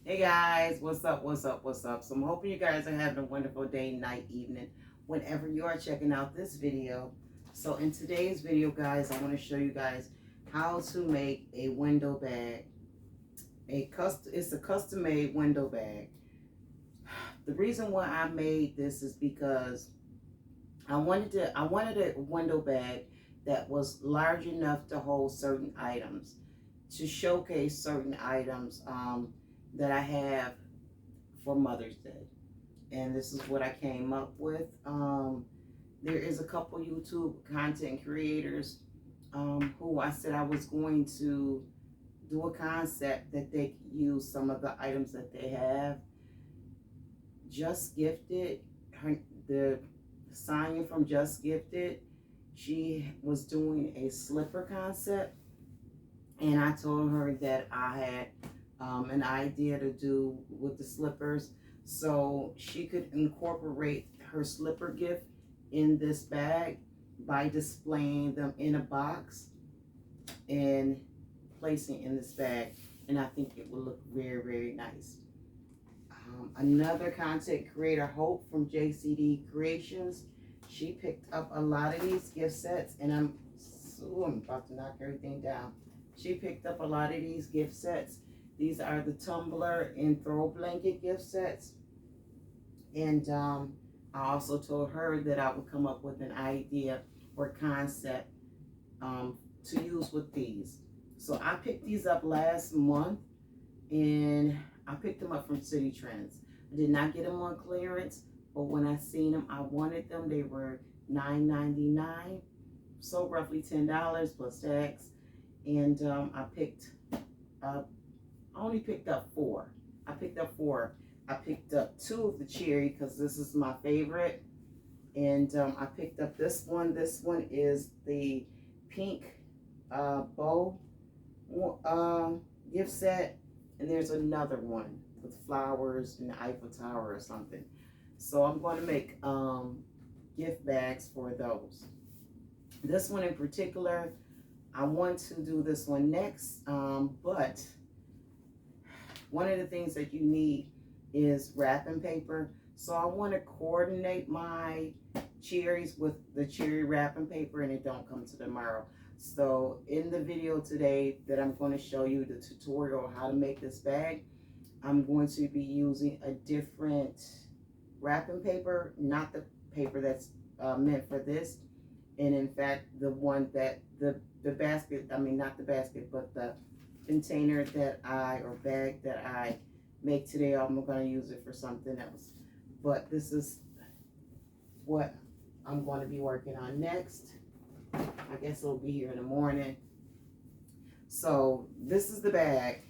Hey guys, what's up? What's up? What's up? So I'm hoping you guys are having a wonderful day, night, evening, whenever you are checking out this video. So in today's video, guys, I want to show you guys how to make a window bag. It's a custom made window bag. The reason why I made this is because I wanted a window bag that was large enough to hold certain items, to showcase certain items that I have for Mother's Day. And this is what I came up with. There is a couple YouTube content creators who I said I was going to do a concept that they could use some of the items that they have. Just Gifted, the Sonya from Just Gifted, she was doing a slipper concept, and I told her that I had an idea to do with the slippers, so she could incorporate her slipper gift in this bag by displaying them in a box and placing in this bag, and I think it will look very, very nice. Another content creator, Hope from JCD Creations, she picked up a lot of these gift sets, and I'm about to knock everything down. She picked up a lot of these gift sets. These are the tumbler and throw blanket gift sets, and I also told her that I would come up with an idea or concept to use with these. So I picked these up last month, and I picked them up from City Trends. I did not get them on clearance, but when I seen them, I wanted them. They were $9.99, so roughly $10 plus tax. And I only picked up four. I picked up four. I picked up two of the cherry because this is my favorite. And I picked up this one. This one is the pink bow gift set. And there's another one with flowers and the Eiffel Tower or something. So I'm going to make gift bags for those. This one in particular, I want to do this one next, but one of the things that you need is wrapping paper. So I want to coordinate my cherries with the cherry wrapping paper, and it don't come to tomorrow. So in the video today that I'm going to show you the tutorial on how to make this bag, I'm going to be using a different wrapping paper, not the paper that's meant for this. And in fact, the one that the basket, I mean, not the basket, but the container that or bag that I make today, I'm going to use it for something else. But this is what I'm going to be working on next. I guess it'll be here in the morning. So this is the bag,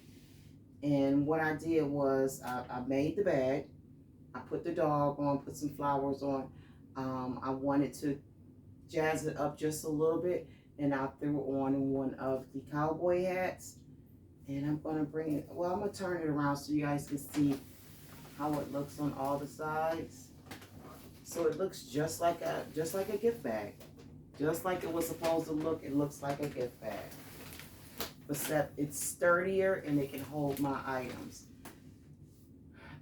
and what I did was I made the bag. I put the dog on, put some flowers on. I wanted to jazz it up just a little bit, and I threw on one of the cowboy hats. And I'm gonna bring it, well, I'm gonna turn it around so you guys can see how it looks on all the sides. So it looks just like a gift bag. Just like it was supposed to look, it looks like a gift bag. Except it's sturdier and it can hold my items.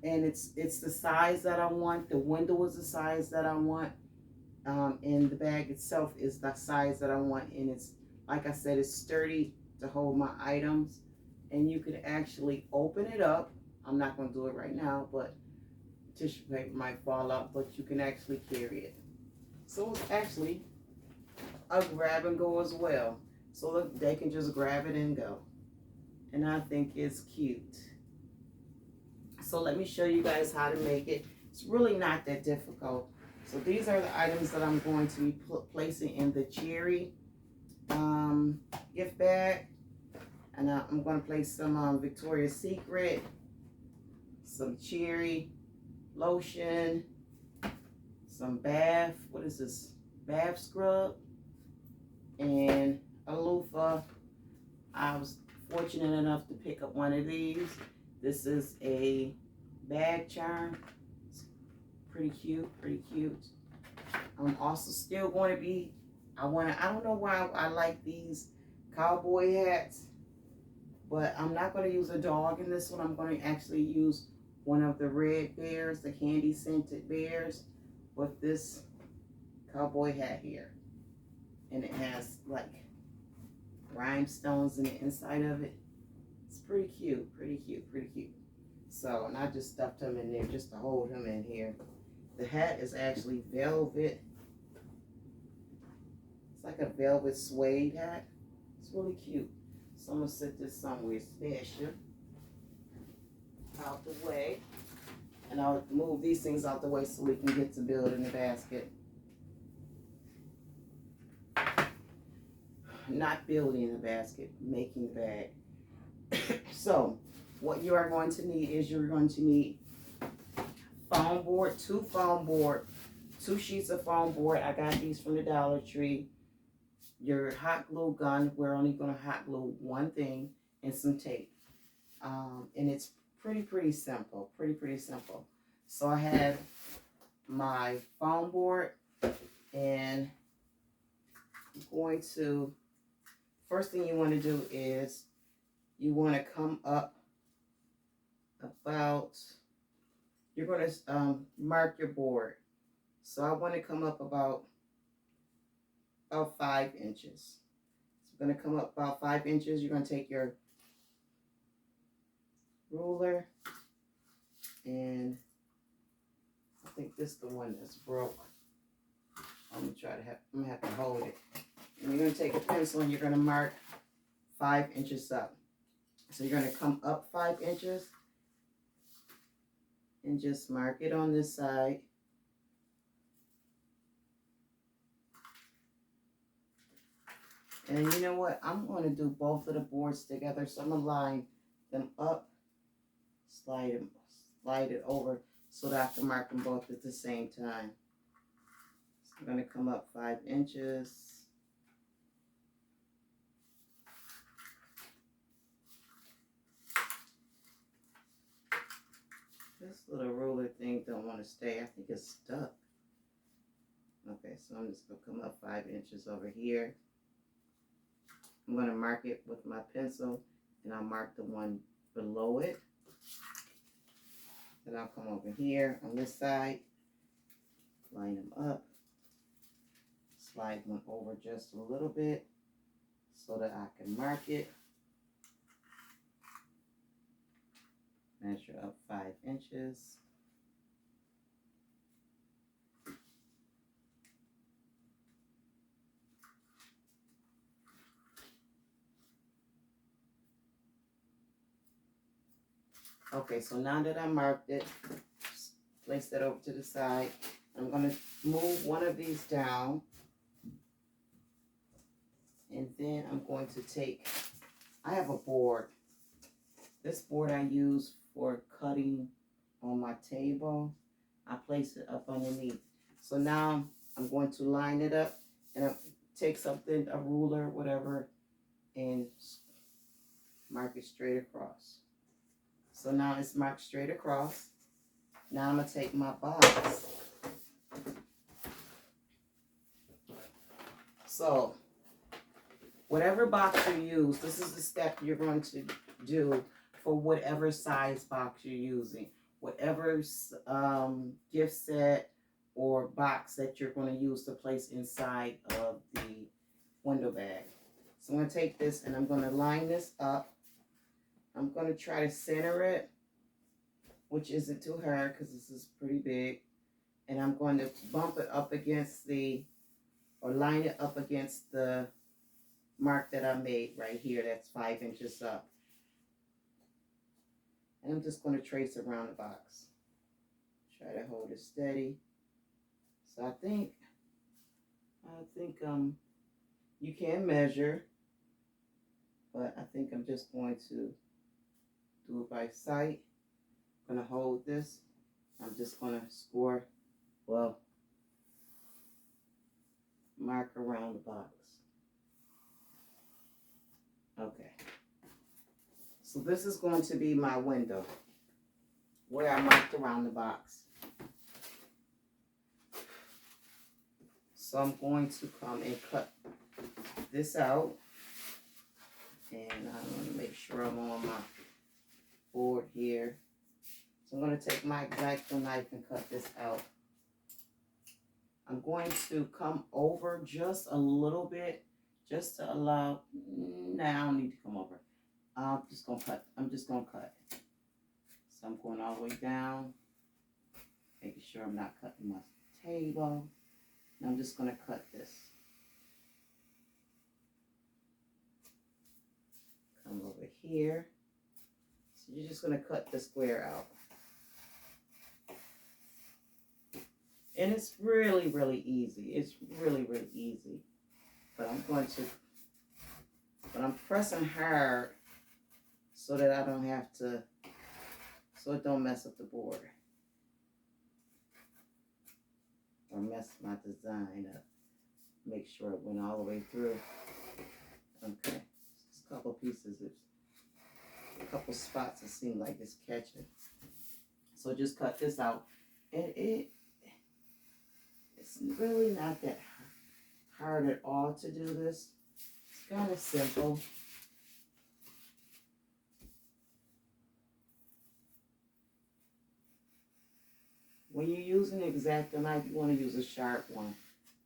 And it's the size that I want. The window is the size that I want. And the bag itself is the size that I want. And it's, like I said, it's sturdy to hold my items. And you can actually open it up. I'm not going to do it right now, but tissue paper might fall out, but you can actually carry it. So it's actually a grab and go as well. So look, they can just grab it and go. And I think it's cute. So let me show you guys how to make it. It's really not that difficult. So these are the items that I'm going to be placing in the cherry gift bag. And I'm going to place some Victoria's Secret, some cherry lotion, some bath, what is this? Bath scrub, and a loofah. I was fortunate enough to pick up one of these. This is a bag charm. It's pretty cute, pretty cute. I'm also still going to be, I don't know why I like these cowboy hats. But I'm not going to use a dog in this one. I'm going to actually use one of the red bears, the candy scented bears, with this cowboy hat here. And it has like rhinestones in the inside of it. It's pretty cute, pretty cute, pretty cute. So, and I just stuffed him in there just to hold him in here. The hat is actually velvet. It's like a velvet suede hat. It's really cute. So I'm gonna set this somewhere special out the way. And I'll move these things out the way so we can get to building the basket. Not building the basket, making the bag. So what you are going to need is you're going to need foam board, two sheets of foam board. I got these from the Dollar Tree. Your hot glue gun. We're only going to hot glue one thing, and some tape. And it's pretty simple. Pretty simple. So I have my foam board, and I'm going to, first thing you want to do is you want to come up about, you're going to mark your board. So I want to come up about 5 inches. So I'm going to come up about 5 inches. You're going to take your ruler, and I think this is the one that's broke. I'm gonna have to hold it. And you're gonna take a pencil and you're gonna mark 5 inches up. So you're gonna come up 5 inches and just mark it on this side. And you know what? I'm gonna do both of the boards together. So I'm gonna line them up, slide it over so that I can mark them both at the same time. So I'm gonna come up 5 inches. This little ruler thing don't want to stay. I think it's stuck. Okay, so I'm just going to come up 5 inches over here. I'm going to mark it with my pencil, and I'll mark the one below it. Then I'll come over here on this side, line them up, slide one over just a little bit so that I can mark it. Measure up 5 inches. Okay, so now that I marked it, place that over to the side. I'm going to move one of these down. And then I'm going to take, I have a board. This board I use for cutting on my table. I place it up underneath. So now I'm going to line it up, and I take something, a ruler, whatever, and mark it straight across. So now it's marked straight across. Now I'm going to take my box. So whatever box you use, this is the step you're going to do for whatever size box you're using. Whatever gift set or box that you're going to use to place inside of the window bag. So I'm going to take this and I'm going to line this up. I'm going to try to center it, which isn't too hard because this is pretty big. And I'm going to bump it up against or line it up against the mark that I made right here. That's 5 inches up. And I'm just going to trace around the box. Try to hold it steady. So I think you can measure, but I think I'm just going to do it by sight. I'm going to hold this. I'm just going to score, well, mark around the box. Okay. So this is going to be my window where I marked around the box. So I'm going to come and cut this out. And I want to make sure I'm on my board here. So I'm going to take my X-Acto knife and cut this out. I'm going to come over just a little bit, just to allow, I don't need to come over. I'm just going to cut. So I'm going all the way down, making sure I'm not cutting my table. And I'm just going to cut this. Come over here. So you're just going to cut the square out. And it's really, really easy. It's really, really easy. But I'm pressing hard so that I don't have to, so it don't mess up the board. Or mess my design up. Make sure it went all the way through. Okay. Just a couple pieces, a couple spots it seems like it's catching. So just cut this out. And it's really not that hard at all to do this. It's kind of simple. When you're using an X-Acto knife, you want to use a sharp one.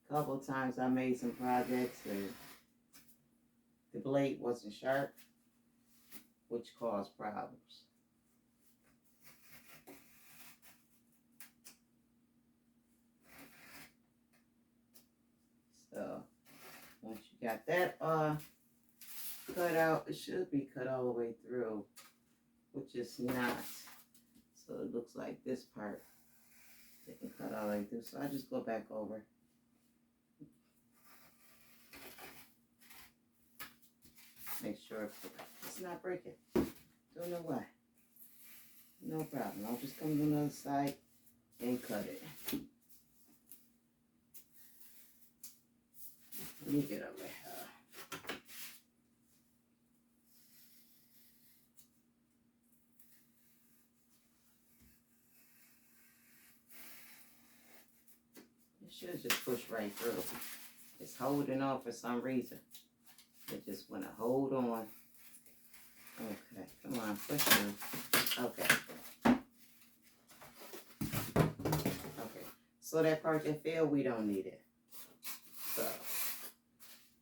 A couple of times I made some projects and the blade wasn't sharp, which caused problems. So once you got that cut out, it should be cut all the way through, which is not. So it looks like this part didn't cut all the way through. So I just go back over. Make sure it's not breaking. Don't know why. No problem. I'll just come to the other side and cut it. Let me get over here. It should just push right through. It's holding on for some reason. It just want to hold on. Okay, come on, push through. Okay. Okay, so that part that failed, we don't need it. So,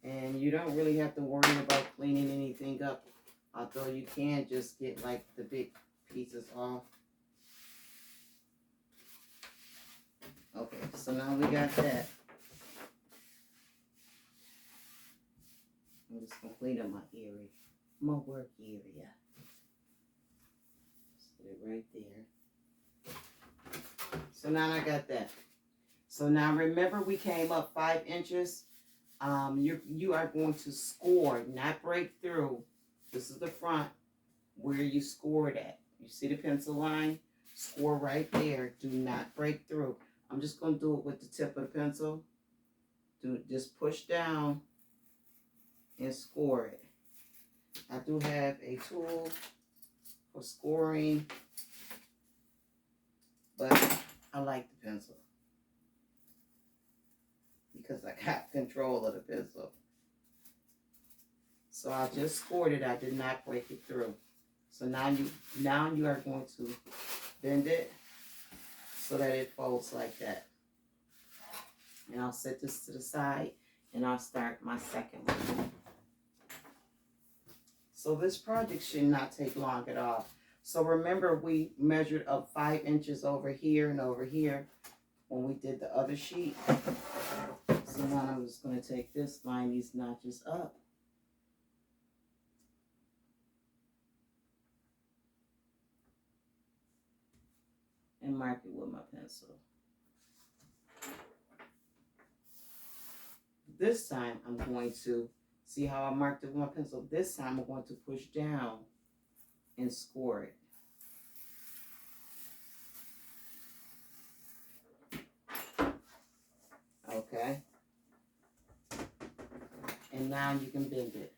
and you don't really have to worry about cleaning anything up, although you can just get like the big pieces off. Okay, so now we got that. I'm just gonna clean up my work area. Set it right there. So now I got that. So now remember we came up 5 inches. You are going to score, not break through. This is the front where you scored at. You see the pencil line? Score right there. Do not break through. I'm just going to do it with the tip of the pencil. Just push down and score it. I do have a tool for scoring, but I like the pencil because I got control of the pencil. So I just scored it. I did not break it through. So now you are going to bend it so that it folds like that. And I'll set this to the side and I'll start my second one. So this project should not take long at all. So remember we measured up 5 inches over here and over here when we did the other sheet. So now I'm just going to take this, line these notches up. And mark it with my pencil. This time I'm going to, see how I marked it with my pencil? This time I'm going to push down and score it. Okay. And now you can bend it.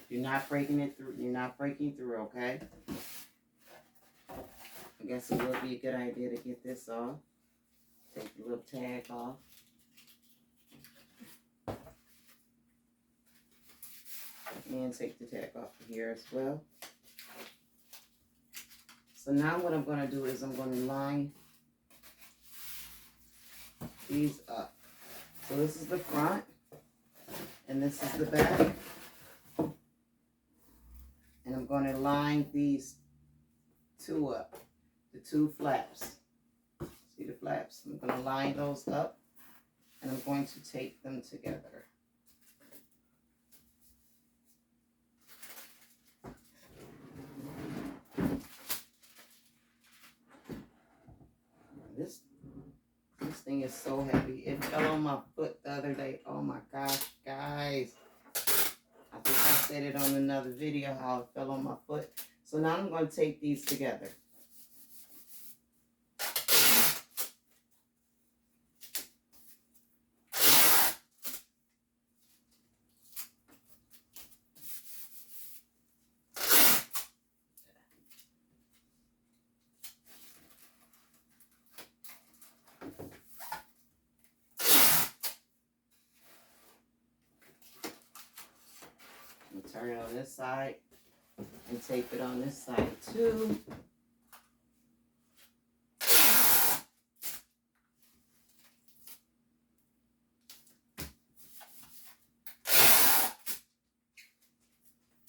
You're not breaking it through. You're not breaking through, okay? I guess it would be a good idea to get this off. Take the little tag off. And take the tack off of here as well. So now what I'm going to do is I'm going to line these up. So this is the front and this is the back. And I'm going to line these two up, the two flaps. See the flaps? I'm going to line those up and I'm going to tape them together. This thing is so heavy. It fell on my foot the other day. Oh my gosh, guys. I think I said it on another video how it fell on my foot. So now I'm going to tape these together. Turn it on this side and tape it on this side too.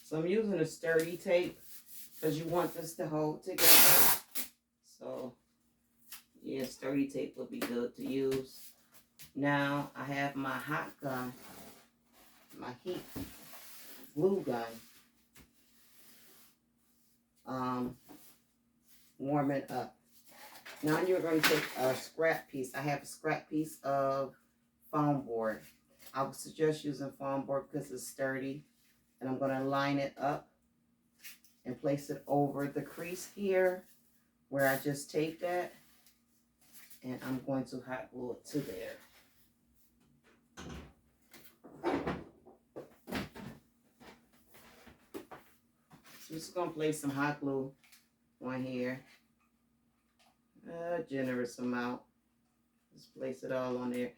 So I'm using a sturdy tape because you want this to hold together. So yeah, sturdy tape will be good to use. Now I have my hot gun, my heat glue gun, warming up. Now you're going to take a scrap piece. I have a scrap piece of foam board. I would suggest using foam board because it's sturdy. And I'm going to line it up and place it over the crease here where I just taped that. And I'm going to hot glue it to there. So I'm just going to place some hot glue on here. A generous amount. Just place it all on there.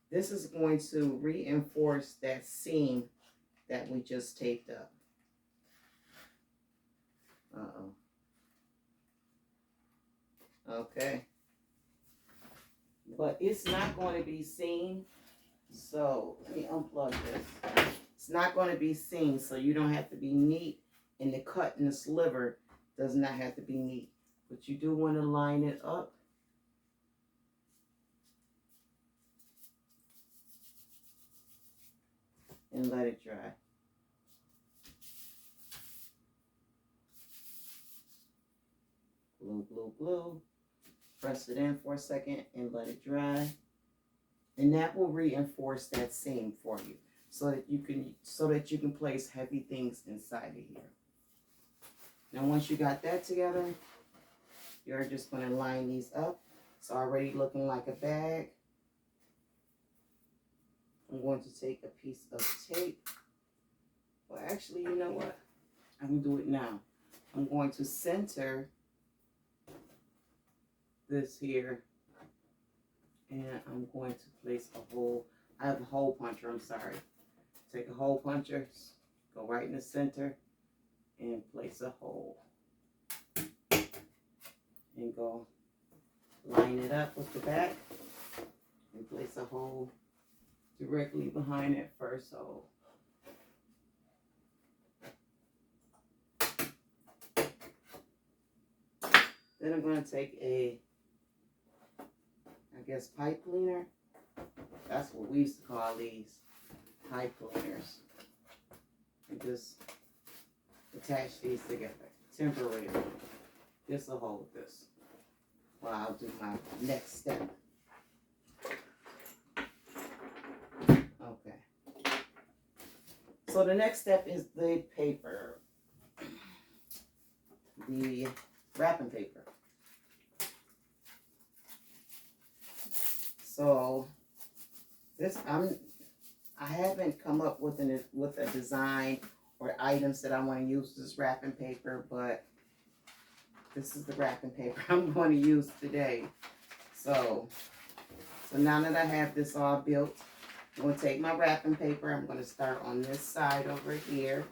This is going to reinforce that seam that we just taped up. Okay. But it's not going to be seen. So let me unplug this. It's not going to be seen, so you don't have to be neat. And the cut in the sliver does not have to be neat. But you do want to line it up. And let it dry. Glue, glue, glue. Press it in for a second and let it dry. And that will reinforce that seam for you so that you can place heavy things inside of here. Now once you got that together, you're just going to line these up. It's already looking like a bag. I'm going to take a piece of tape. Well, actually, you know what? I can do it now. I'm going to center this here. And I'm going to place a hole. I have a hole puncher, I'm sorry. Take a hole puncher, go right in the center, and place a hole. And go line it up with the back, and place a hole directly behind that first hole. Then I'm going to take a, I guess, pipe cleaner. That's what we used to call these, pipe cleaners. And just attach these together temporarily. This will hold this while I'll do my next step. Okay. So the next step is the paper. The wrapping paper. So this I haven't come up with a design or items that I want to use this wrapping paper, but this is the wrapping paper I'm going to use today. So now that I have this all built, I'm going to take my wrapping paper. I'm going to start on this side over here.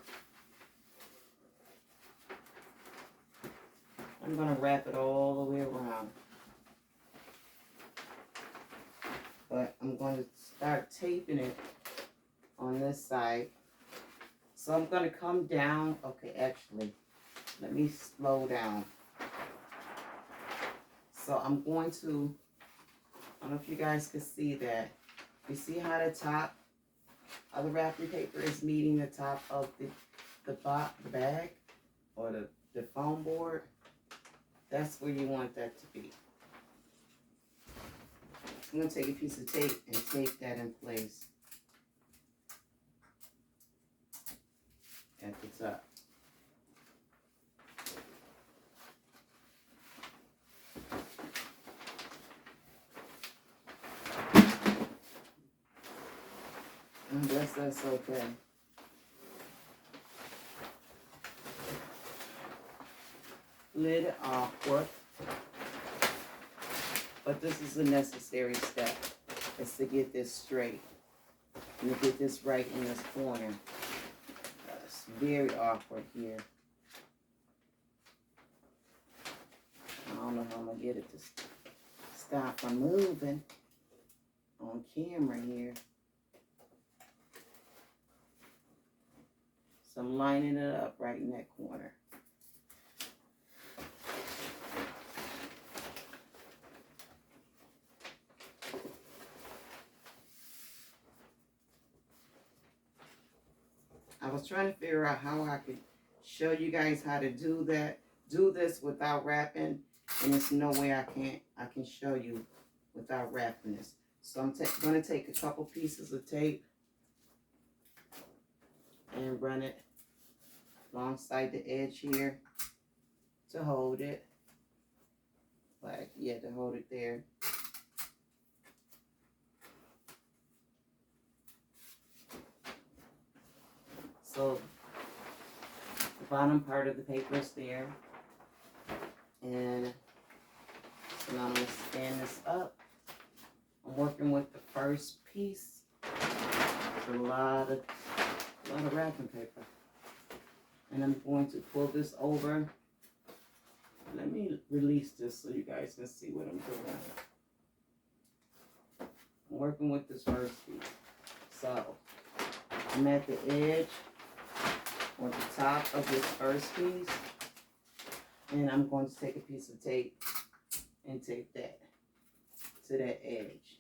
I'm going to wrap it all the way around. But I'm going to start taping it on this side. So I'm going to come down. Okay, actually, let me slow down. So I'm going to, I don't know if you guys can see that. You see how the top of the wrapping paper is meeting the top of the bag or the foam board? That's where you want that to be. I'm going to take a piece of tape and tape that in place at the top. I guess that's okay. Little awkward, but this is a necessary step. Is to get this straight and to get this right in this corner. It's very awkward here. I don't know how I'm gonna get it to stop from moving on camera here. So I'm lining it up right in that corner. I was trying to figure out how I could show you guys how to do this without wrapping, and there's no way I can show you without wrapping this. So I'm going to take a couple pieces of tape and run it alongside the edge here to hold it. Like, yeah, to hold it there. So the bottom part of the paper is there. And so now I'm going to stand this up. I'm working with the first piece. There's a lot of wrapping paper. And I'm going to pull this over. Let me release this so you guys can see what I'm doing. I'm working with this first piece. So I'm at the edge on the top of this first piece. And I'm going to take a piece of tape and tape that to that edge.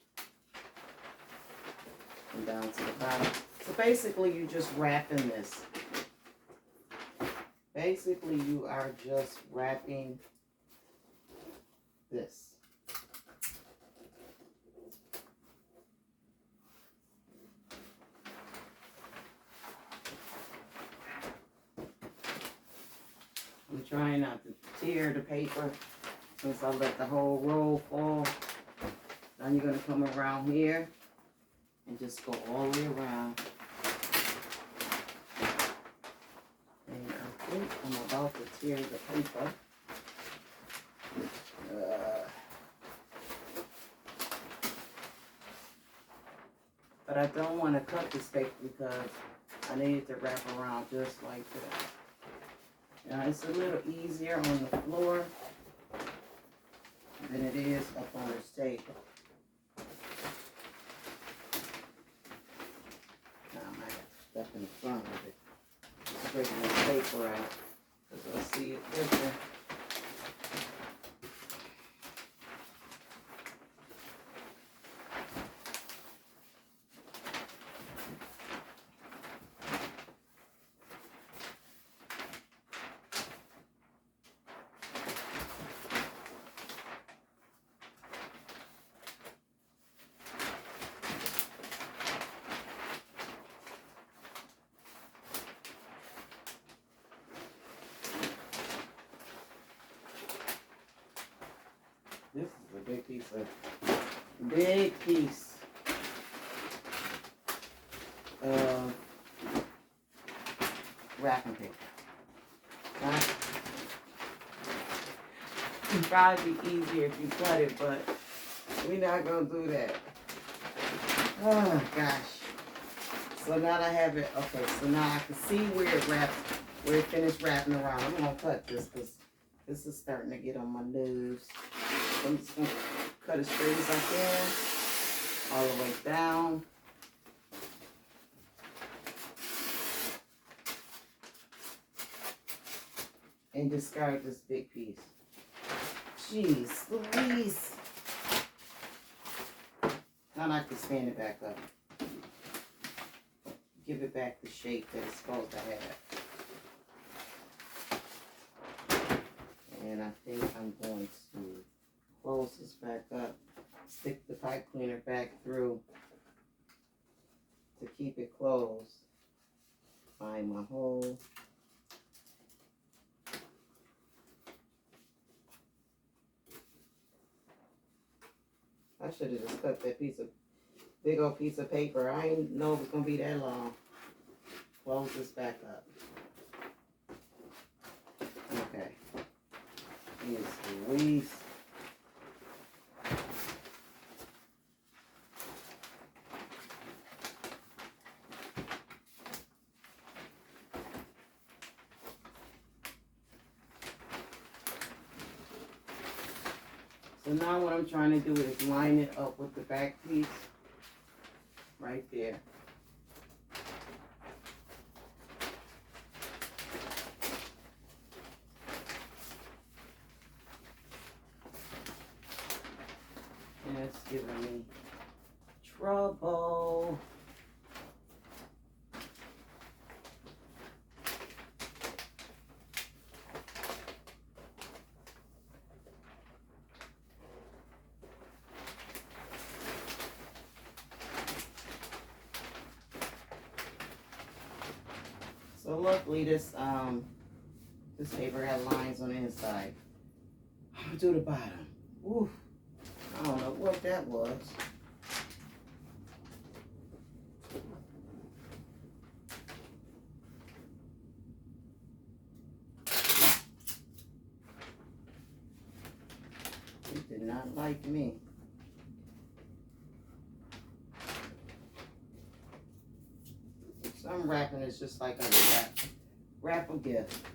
And down to the bottom. So basically you're just wrapping this. Basically you are just wrapping this. I'm trying not to tear the paper since I let the whole roll fall. Now you're going to come around here and just go all the way around. And I think I'm about to tear the paper. But I don't want to cut this paper because I need it to wrap around just like that. Now it's a little easier on the floor than it is up on this table. Now I might have to step in front of it. Straighten the paper out because I'll see it quicker. This is a big piece of wrapping paper. It'd probably be easier if you cut it, but we're not gonna do that. Oh gosh. So now that I have it, okay, so now I can see where it finished wrapping around. I'm gonna cut this because This is starting to get on my nerves. So I'm just going to cut as straight as I can, all the way down. And discard this big piece. Jeez Louise. Now I can stand it back up. Give it back the shape that it's supposed to have. And I think I'm going to close this back up. Stick the pipe cleaner back through to keep it closed. Find my hole. I should have just cut that big old piece of paper. I didn't know it was going to be that long. Close this back up. Okay. Here's Louise. So now what I'm trying to do is line it up with the back piece right there. And it's giving me trouble. So luckily this paper had lines on the inside. I'm gonna do the bottom. Ooh, I don't know what that was. It did not like me. Some wrapping is just like a wrap a gift.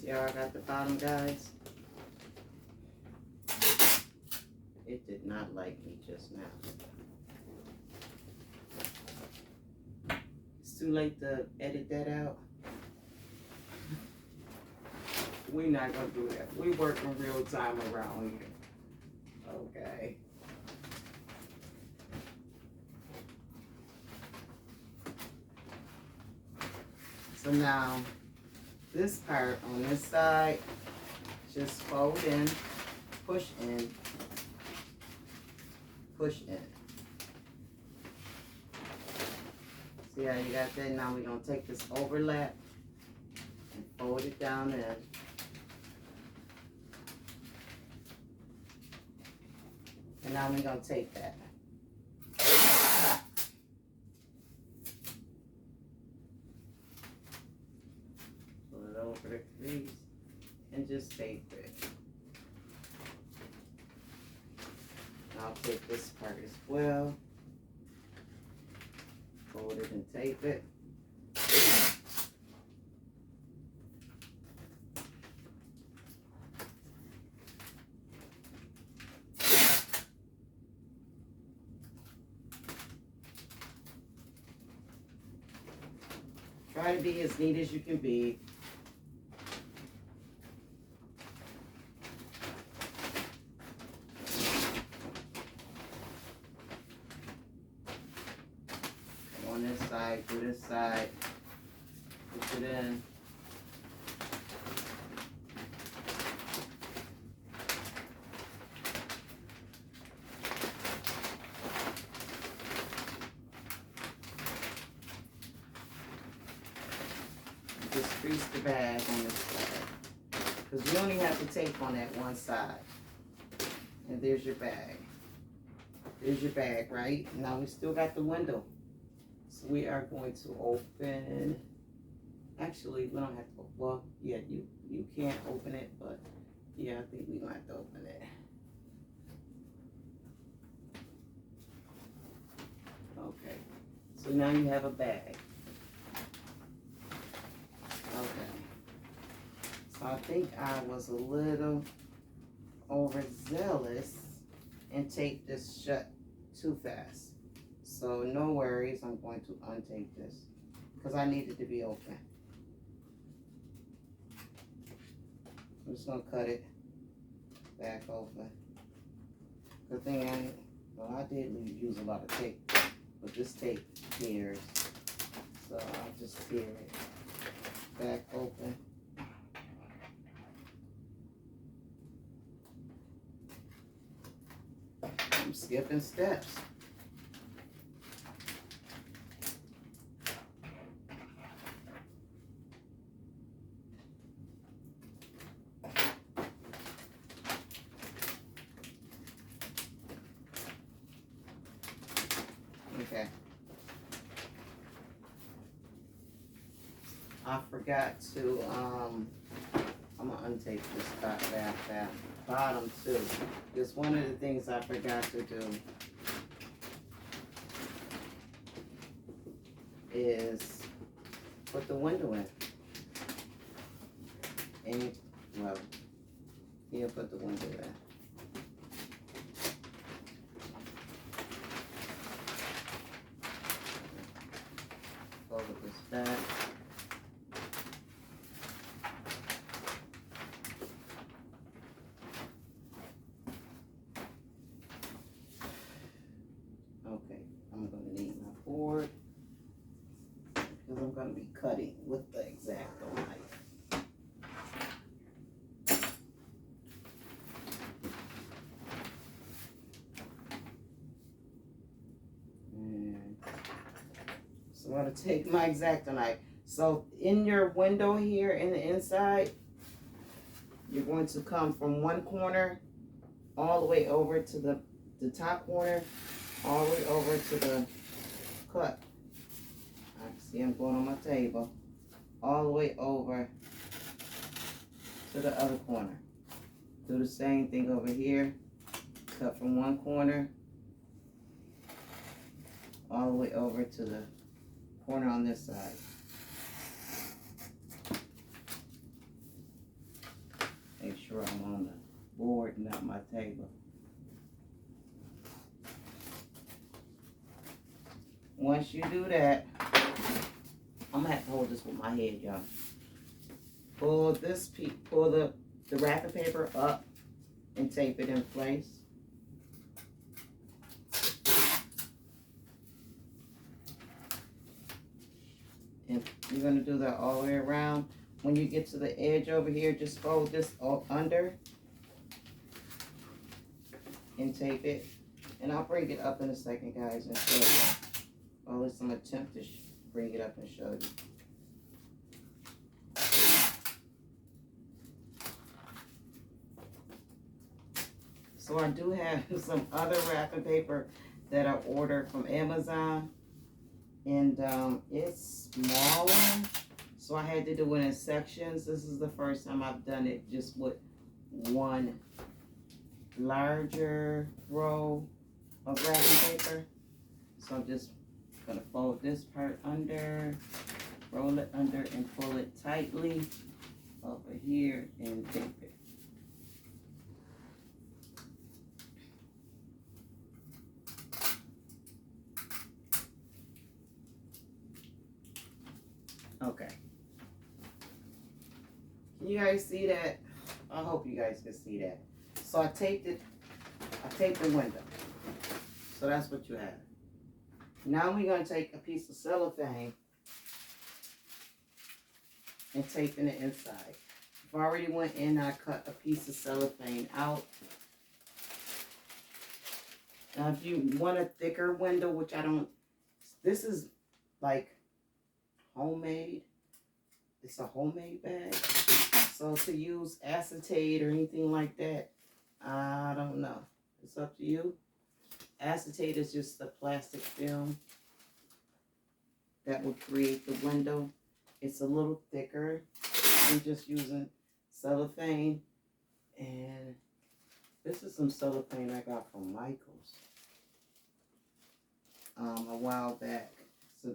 See how I got the bottom, guys? It did not like me just now. It's too late to edit that out. We're not gonna do that. We work in real time around here. Okay. So now, this part on this side, just fold in, push in, push in. See how you got that? Now we're going to take this overlap and fold it down in. And now we're going to take that. Pull it over the crease and just tape it. I'll take this part as well. Fold it and tape it. Try to be as neat as you can be. On this side, to this side, push it in. Just crease the bag on this side. Because you only have to tape on that one side. And there's your bag. There's your bag, right? Now we still got the window. So we are going to open, actually we don't have to, well, yeah, you can't open it, but yeah, I think we gonna have to open it. Okay, so now you have a bag. Okay, so I think I was a little overzealous and taped this shut too fast. So no worries, I'm going to untape this because I need it to be open. I'm just gonna cut it back open. The thing I did use a lot of tape, but this tape tears. So I'll just tear it back open. I'm skipping steps. Okay. I forgot to, I'm gonna untape this that bottom too. Because one of the things I forgot to do is put the window in. And, well, you put the window in. Fold this back. Okay, I'm gonna need my board because I'm gonna be cutting with the X-Acto knife. And so I'm gonna take my X-Acto knife. So in your window here in the inside, you're going to come from one corner all the way over to the top corner, all the way over to the cut. I can see I'm going on my table. All the way over to the other corner. Do the same thing over here. Cut from one corner all the way over to the corner on this side. Make sure I'm on the board, not my table. Once you do that, I'm gonna have to hold this with my head, y'all. Pull this pull the wrapping paper up and tape it in place. And you're gonna do that all the way around. When you get to the edge over here, just fold this under and tape it. And I'll bring it up in a second, guys, and show you. Or at least I'm gonna attempt to bring it up and show you. So I do have some other wrapping paper that I ordered from Amazon. And it's smaller. So I had to do it in sections. This is the first time I've done it just with one larger roll of wrapping paper. So I'm just gonna fold this part under, roll it under and pull it tightly over here and tape it. Okay. Can you guys see that? I hope you guys can see that. So I taped it, I taped the window. So that's what you have. Now we're gonna take a piece of cellophane and tape in the inside. I've already went in, I cut a piece of cellophane out. Now if you want a thicker window, which I don't, this is like homemade. It's a homemade bag. So to use acetate or anything like that, I don't know. It's up to you. Acetate is just the plastic film that will create the window. It's a little thicker. I'm just using cellophane, and this is some cellophane I got from Michael's a while back. It's a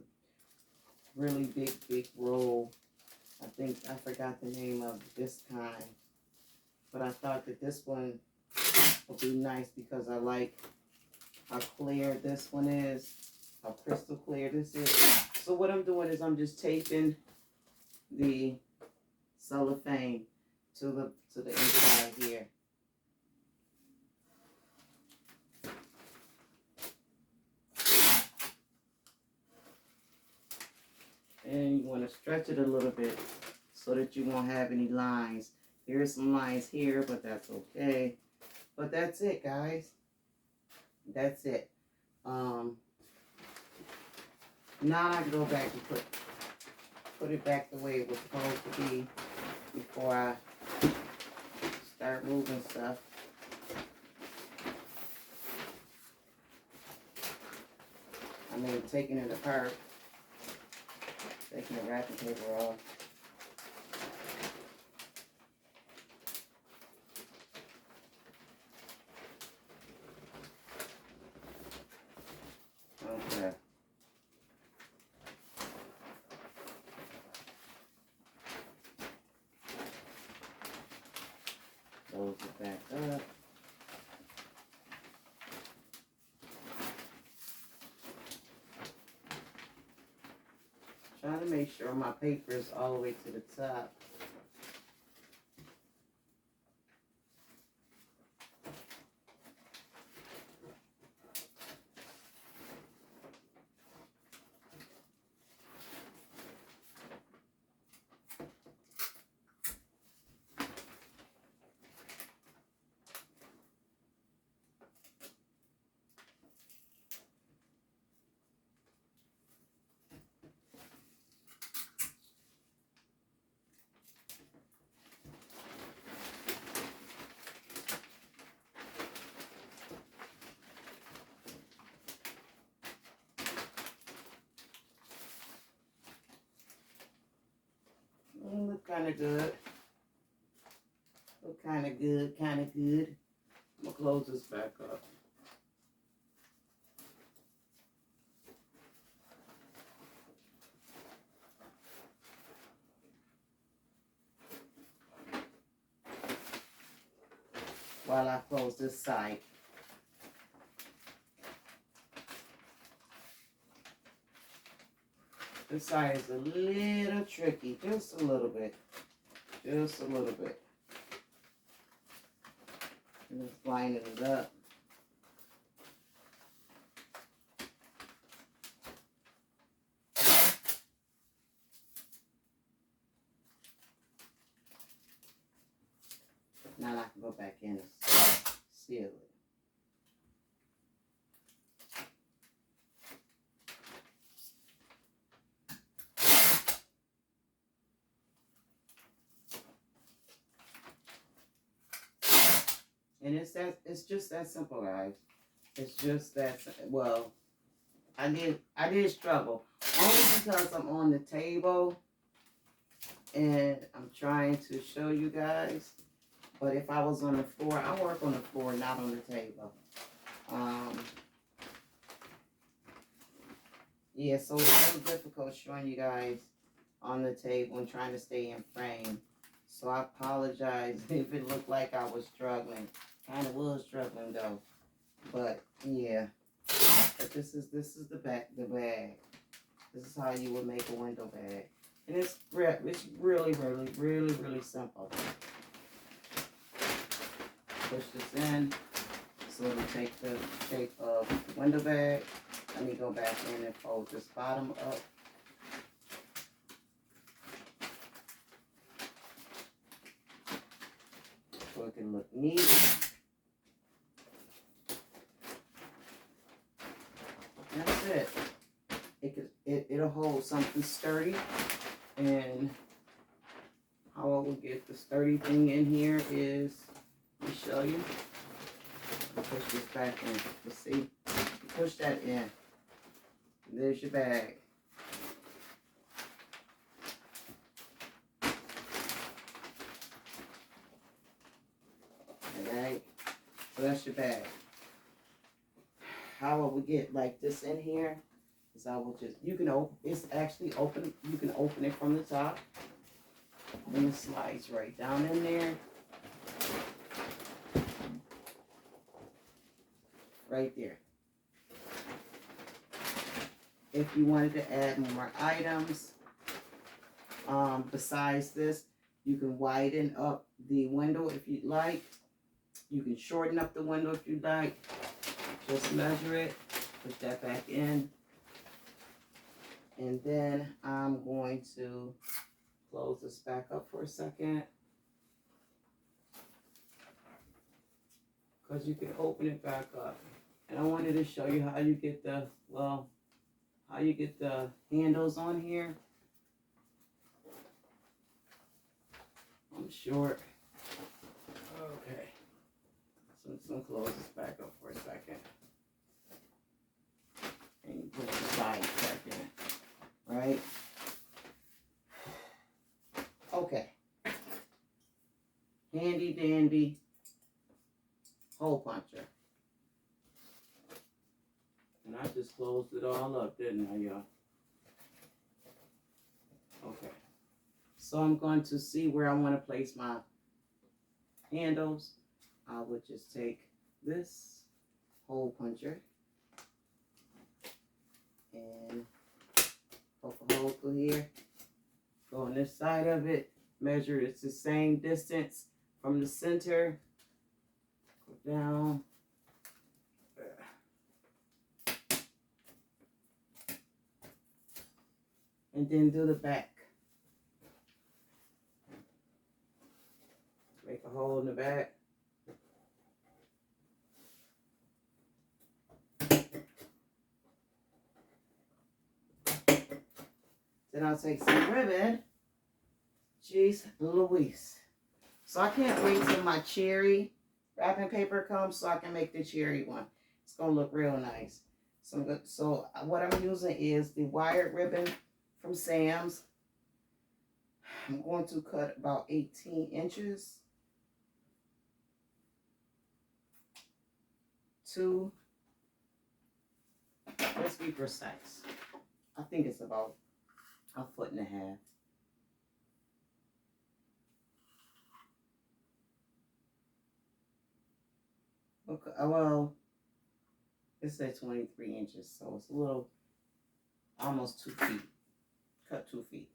really big roll. I forgot the name of this kind, but I thought that this one would be nice because I like how clear this one is, how crystal clear this is. So what I'm doing is I'm just taping the cellophane to the inside here. And you want to stretch it a little bit so that you won't have any lines. Here's some lines here, but that's okay. But that's it, guys. That's it. Now I can go back and put it back the way it was supposed to be before I start moving stuff. I mean, taking it apart, taking the wrapping paper off. Okay. Close it back up. Trying to make sure my paper is all the way to the top. Look kind of good. Look kind of good, kind of good. I'm going to close this back up. While I close this side. This side is a little tricky, just a little bit. Just a little bit. And just lining it up. Now I can go back in and seal it. And it's just that simple, guys. It's just that, well, I did struggle. Only because I'm on the table and I'm trying to show you guys. But if I was on the floor, I work on the floor, not on the table. Yeah, so it's really difficult showing you guys on the table and trying to stay in frame. So I apologize if it looked like I was struggling. Kind of was struggling though, but yeah. But this is the bag. This is how you would make a window bag, and it's really simple. Push this in, so it'll take the shape of the window bag. Let me go back in and fold this bottom up. So it can look neat. That's it. It'll hold something sturdy, and how I will get the sturdy thing in here is, let me show you. Push this back in. You see? push that in. There's your bag. Alright, so that's your bag. How I would get like this in here is I will just, you can open, it's actually open, you can open it from the top. And it slides right down in there. Right there. If you wanted to add more items, besides this, you can widen up the window if you'd like. You can shorten up the window if you'd like. Just measure it, put that back in. And then I'm going to close this back up for a second. Because you can open it back up. And I wanted to show you how you get the, well, how you get the handles on here. I'm short. Okay. So I'm just going to close this back up for a second. And you put the sides back in. Right? Okay. Handy dandy hole puncher. And I just closed it all up, didn't I, y'all? Okay. So I'm going to see where I want to place my handles. I would just take this hole puncher and poke a hole through here. Go on this side of it. Measure it's the same distance from the center. Go down. And then do the back. Make a hole in the back. Then I'll take some ribbon. Jeez Louise. So I can't wait till my cherry wrapping paper comes so I can make the cherry one. It's going to look real nice. So what I'm using is the wired ribbon from Sam's. I'm going to cut about 18 inches to, let's be precise. I think it's about a 1.5 feet. Okay, well, it says 23 inches, so it's a little, almost 2 feet. Cut 2 feet.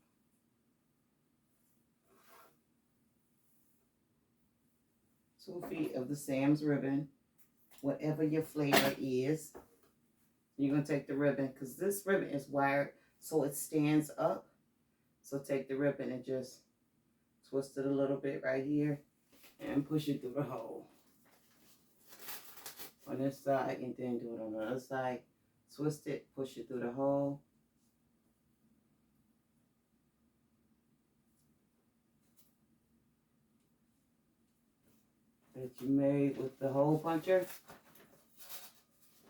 Two feet of the Sam's ribbon, whatever your flavor is. You're going to take the ribbon, because this ribbon is wired so it stands up. So take the ribbon and just twist it a little bit right here and push it through the hole. On this side, and then do it on the other side. Twist it, push it through the hole. That you made with the hole puncher.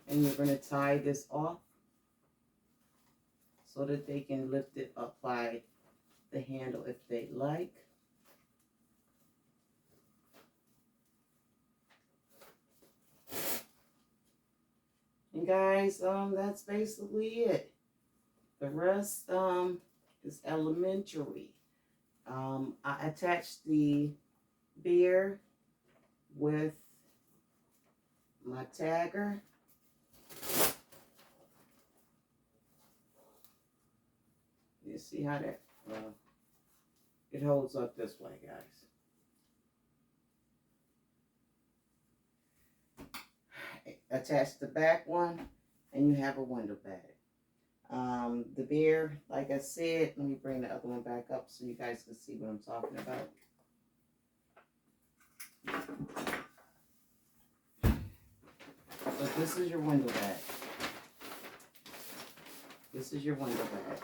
And you're going to tie this off so that they can lift it up by the handle if they like. And guys, that's basically it. The rest is elementary. I attached the beer with my tagger. You see how that it holds up this way, guys. Attach the back one and you have a window bag. The beer, like I said, let me bring the other one back up so you guys can see what I'm talking about. So this is your window bag. This is your window bag.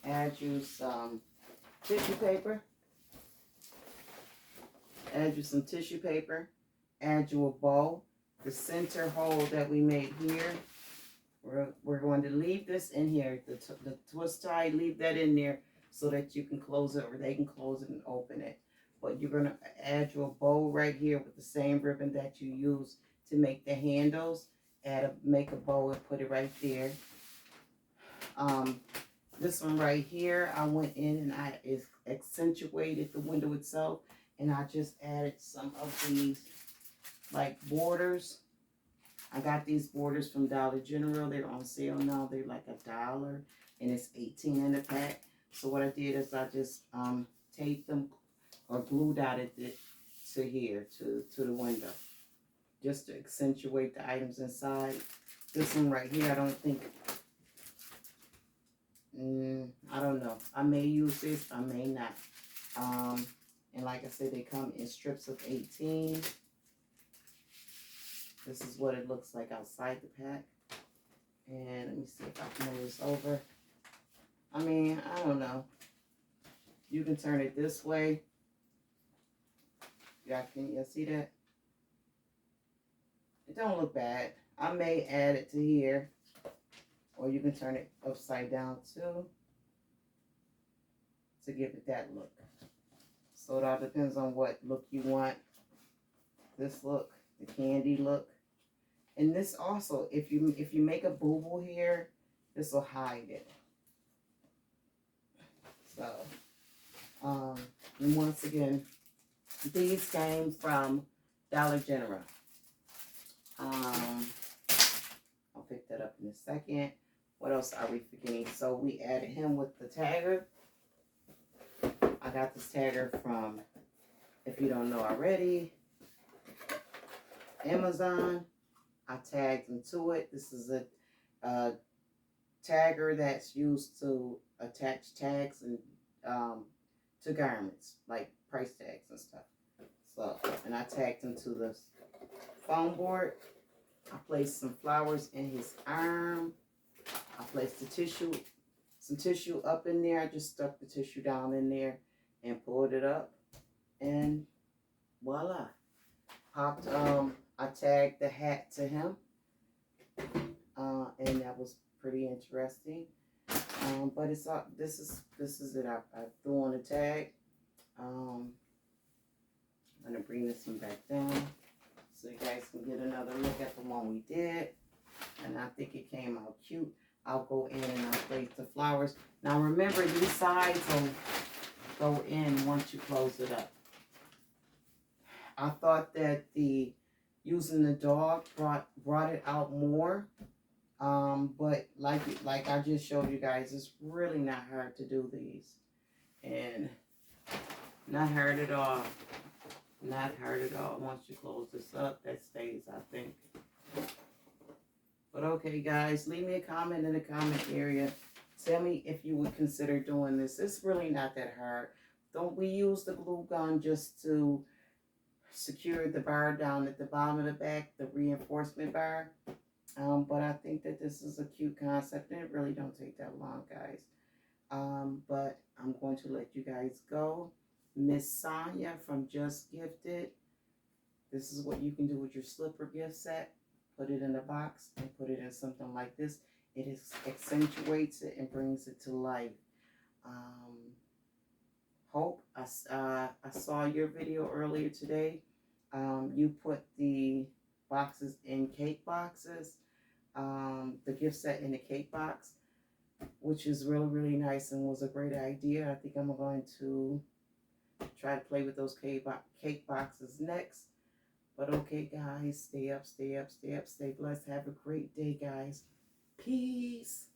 Add you some tissue paper. Add you some tissue paper. add you a bow. The center hole that we made here, we're going to leave this in here. The twist tie, leave that in there so that you can close it, or they can close it and open it. But you're going to add your bow right here with the same ribbon that you use to make the handles. Make a bow and put it right there. This one right here, I went in and I accentuated the window itself, and I just added some of these like borders. I got these borders from Dollar General. They're on sale now. They're like $1 and it's 18 in the pack. So what I did is I just taped them or glue dotted it to here, to the window, just to accentuate the items inside. This one right here, I don't think, I don't know. I may use this, I may not. And like I said, they come in strips of 18. This is what it looks like outside the pack. And let me see if I can move this over. I mean, I don't know. You can turn it this way. Can you see that? It don't look bad. I may add it to here. Or you can turn it upside down too, to give it that look. So it all depends on what look you want. This look, the candy look. And this also, if you make a boo-boo here, this will hide it. So, and once again, these came from Dollar General. I'll pick that up in a second. What else are we forgetting? So we added him with the tagger. I got this tagger from, if you don't know already, Amazon. I tagged him to it. This is a tagger that's used to attach tags and to garments, like price tags and stuff. So, and I tagged him to the foam board. I placed some flowers in his arm. I placed some tissue up in there. I just stuck the tissue down in there and pulled it up, and voila. I tagged the hat to him, and that was pretty interesting. But it's this is it. I threw on the tag. I'm gonna bring this one back down so you guys can get another look at the one we did, and I think it came out cute. I'll go in and I'll place the flowers. Now remember, these sides will go in once you close it up. I thought that using the dog brought it out more. But like I just showed you guys, it's really not hard to do these. And not hard at all. Not hard at all. Once you close this up, that stays, I think. But okay, guys, leave me a comment in the comment area. Tell me if you would consider doing this. It's really not that hard. Don't we use the glue gun just to secure the bar down at the bottom of the back, the reinforcement bar? But I think that this is a cute concept, and it really don't take that long, guys. But I'm going to let you guys go. Miss Sonia from Just Gifted. This is what you can do with your slipper gift set. Put it in a box and put it in something like this. It accentuates it and brings it to life. Hope, I saw your video earlier today. You put the boxes in cake boxes. The gift set in the cake box, which is really, really nice and was a great idea. I think I'm going to try to play with those cake boxes next. But okay, guys, stay up, stay up, stay up, stay blessed. Have a great day, guys. Peace.